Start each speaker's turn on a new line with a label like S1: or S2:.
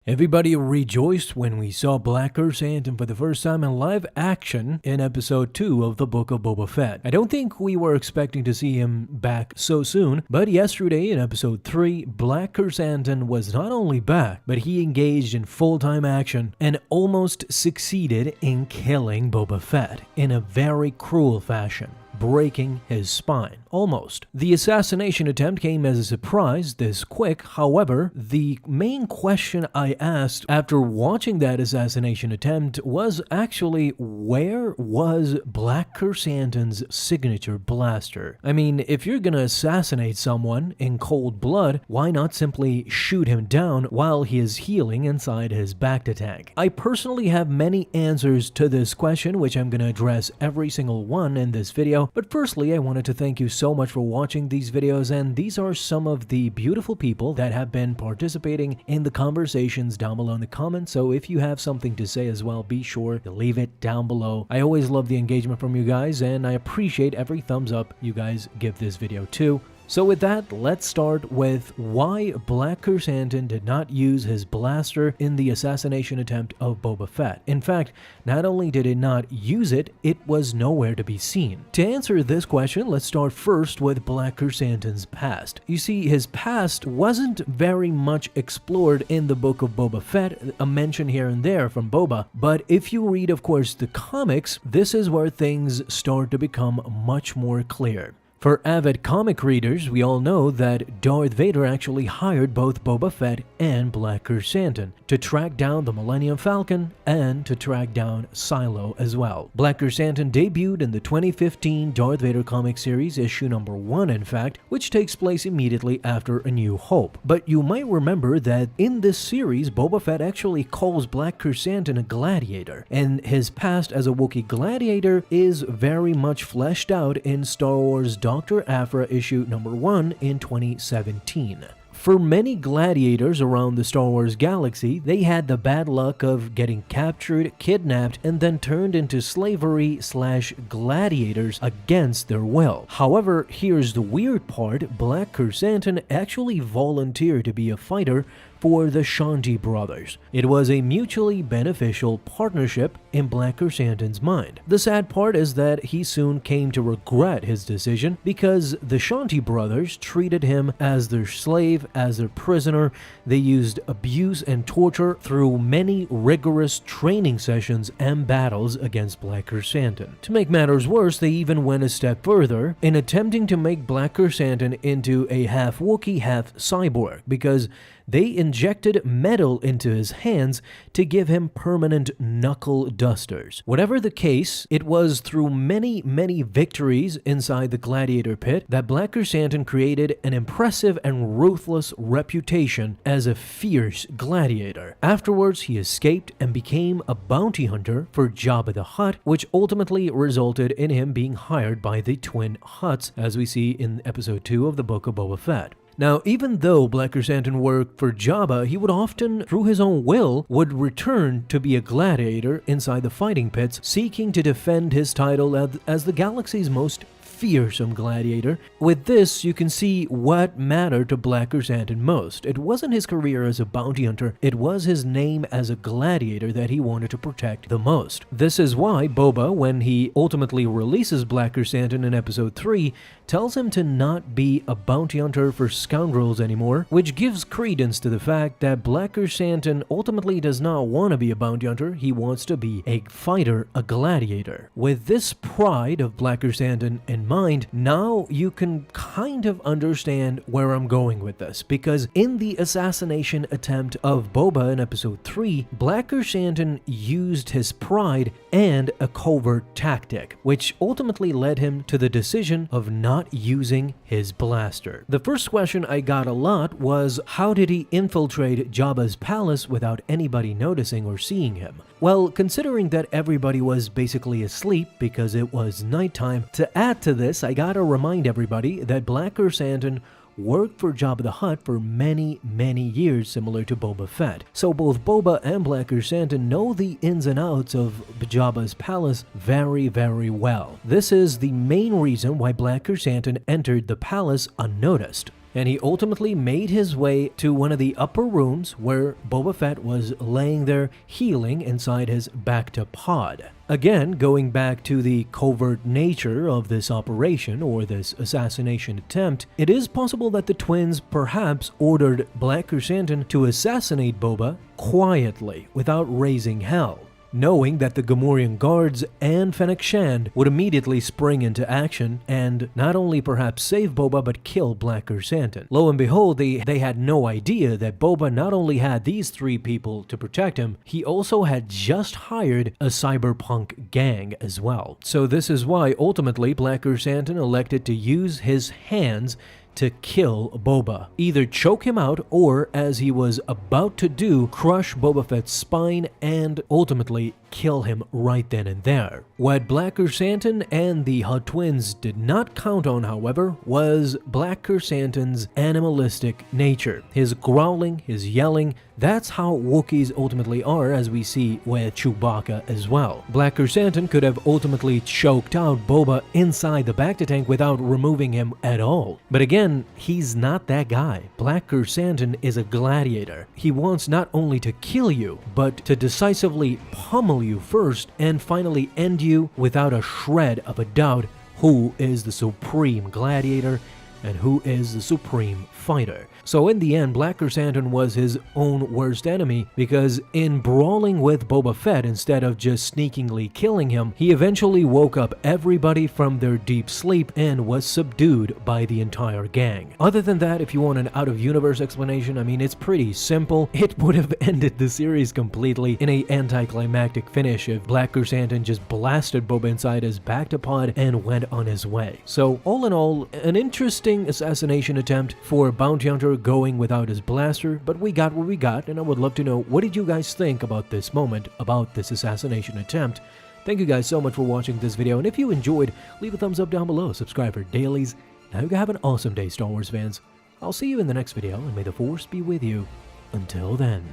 S1: Everybody rejoiced when we saw Black Krrsantan for the first time in live action in episode 2 of the Book of Boba Fett. I don't think we were expecting to see him back so soon, but yesterday in episode 3, Black Krrsantan was not only back, but he engaged in full-time action and almost succeeded in killing Boba Fett in a very cruel fashion, breaking his spine. Almost. The assassination attempt came as a surprise this quick. However, the main question I asked after watching that assassination attempt was actually, where was Black Krrsantan's signature blaster? I mean, if you're gonna assassinate someone in cold blood, why not simply shoot him down while he is healing inside his bacta tank? I personally have many answers to this question, which I'm gonna address every single one in this video. But firstly, I wanted to thank you so much for watching these videos, and these are some of the beautiful people that have been participating in the conversations down below in the comments. So if you have something to say as well, be sure to leave it down below. I always love the engagement from you guys, and I appreciate every thumbs up you guys give this video too. So with that, let's start with why Black Krrsantan did not use his blaster in the assassination attempt of Boba Fett. In fact, not only did it not use it, it was nowhere to be seen. To answer this question, let's start first with Black Krrsantan's past. You see, his past wasn't very much explored in the Book of Boba Fett, a mention here and there from Boba, but if you read, of course, the comics, this is where things start to become much more clear. For avid comic readers, we all know that Darth Vader actually hired both Boba Fett and Black Krrsantan to track down the Millennium Falcon and to track down Silo as well. Black Krrsantan debuted in the 2015 Darth Vader comic series, issue number 1 in fact, which takes place immediately after A New Hope. But you might remember that in this series, Boba Fett actually calls Black Krrsantan a gladiator, and his past as a Wookiee gladiator is very much fleshed out in Star Wars Dr. Aphra issue number 1 in 2017. For many gladiators around the Star Wars galaxy, they had the bad luck of getting captured, kidnapped, and then turned into slavery/gladiators against their will. However, here's the weird part: Black Krrsantan actually volunteered to be a fighter for the Shanti brothers. It was a mutually beneficial partnership in Black Krrsantan's mind. The sad part is that he soon came to regret his decision because the Shanti brothers treated him as their slave, as their prisoner. They used abuse and torture through many rigorous training sessions and battles against Black Krrsantan. To make matters worse, they even went a step further in attempting to make Black Krrsantan into a half Wookiee, half cyborg, because they injected metal into his hands to give him permanent knuckle dusters. Whatever the case, it was through many victories inside the gladiator pit that Black Krrsantan created an impressive and ruthless reputation as a fierce gladiator. Afterwards, he escaped and became a bounty hunter for Jabba the Hutt, which ultimately resulted in him being hired by the Twin Hutts, as we see in episode 2 of the Book of Boba Fett. Now, even though Black Krrsantan worked for Jabba, he would often, through his own will, would return to be a gladiator inside the fighting pits, seeking to defend his title as the galaxy's most fearsome gladiator. With this, you can see what mattered to Black Krrsantan most. It wasn't his career as a bounty hunter, it was his name as a gladiator that he wanted to protect the most. This is why Boba, when he ultimately releases Black Krrsantan in episode 3, tells him to not be a bounty hunter for scoundrels anymore, which gives credence to the fact that Black Krrsantan ultimately does not want to be a bounty hunter, he wants to be a fighter, a gladiator. With this pride of Black Krrsantan in mind, now you can kind of understand where I'm going with this, because in the assassination attempt of Boba in episode 3, Black Krrsantan used his pride and a covert tactic, which ultimately led him to the decision of not using his blaster. The first question I got a lot was, how did he infiltrate Jabba's palace without anybody noticing or seeing him? Well, considering that everybody was basically asleep because it was nighttime, to add to this, I gotta remind everybody that Black Krrsantan worked for Jabba the Hutt for many years, similar to Boba Fett. So both Boba and Black Krrsantan know the ins and outs of Jabba's palace very well. This is the main reason why Black Krrsantan entered the palace unnoticed. and he ultimately made his way to one of the upper rooms where Boba Fett was laying there healing inside his Bacta pod. Again, going back to the covert nature of this operation or this assassination attempt, it is possible that the twins perhaps ordered Black Krrsantan to assassinate Boba quietly without raising hell, knowing that the Gamorrean guards and Fennec Shand would immediately spring into action and not only perhaps save Boba but kill Black Krrsantan. Lo and behold, they had no idea that Boba not only had these three people to protect him, he also had just hired a cyberpunk gang as well. So this is why ultimately Black Krrsantan elected to use his hands to kill Boba. Either choke him out or, as he was about to do, crush Boba Fett's spine and ultimately kill him right then and there. What Black Krrsantan and the Hutt twins did not count on, however, was Black Krrsantan's animalistic nature. His growling, his yelling, that's how Wookiees ultimately are, as we see with Chewbacca as well. Black Krrsantan could have ultimately choked out Boba inside the Bacta tank without removing him at all. But again, he's not that guy. Black Krrsantan is a gladiator. He wants not only to kill you, but to decisively pummel you first and finally end you without a shred of a doubt who is the supreme gladiator and who is the supreme fighter. So in the end, Black Krrsantan was his own worst enemy, because in brawling with Boba Fett instead of just sneakingly killing him, he eventually woke up everybody from their deep sleep and was subdued by the entire gang. Other than that, if you want an out-of-universe explanation, I mean, it's pretty simple. It would have ended the series completely in a anticlimactic finish if Black Krrsantan just blasted Boba inside his Bacta pod and went on his way. So all in all, an interesting assassination attempt for a bounty hunter going without his blaster, but we got what we got, and I would love to know, what did you guys think about this moment, about this assassination attempt? Thank you guys so much for watching this video, and if you enjoyed, leave a thumbs up down below, subscribe for dailies, and I hope you have an awesome day, Star Wars fans. I'll see you in the next video, and may the Force be with you. Until then.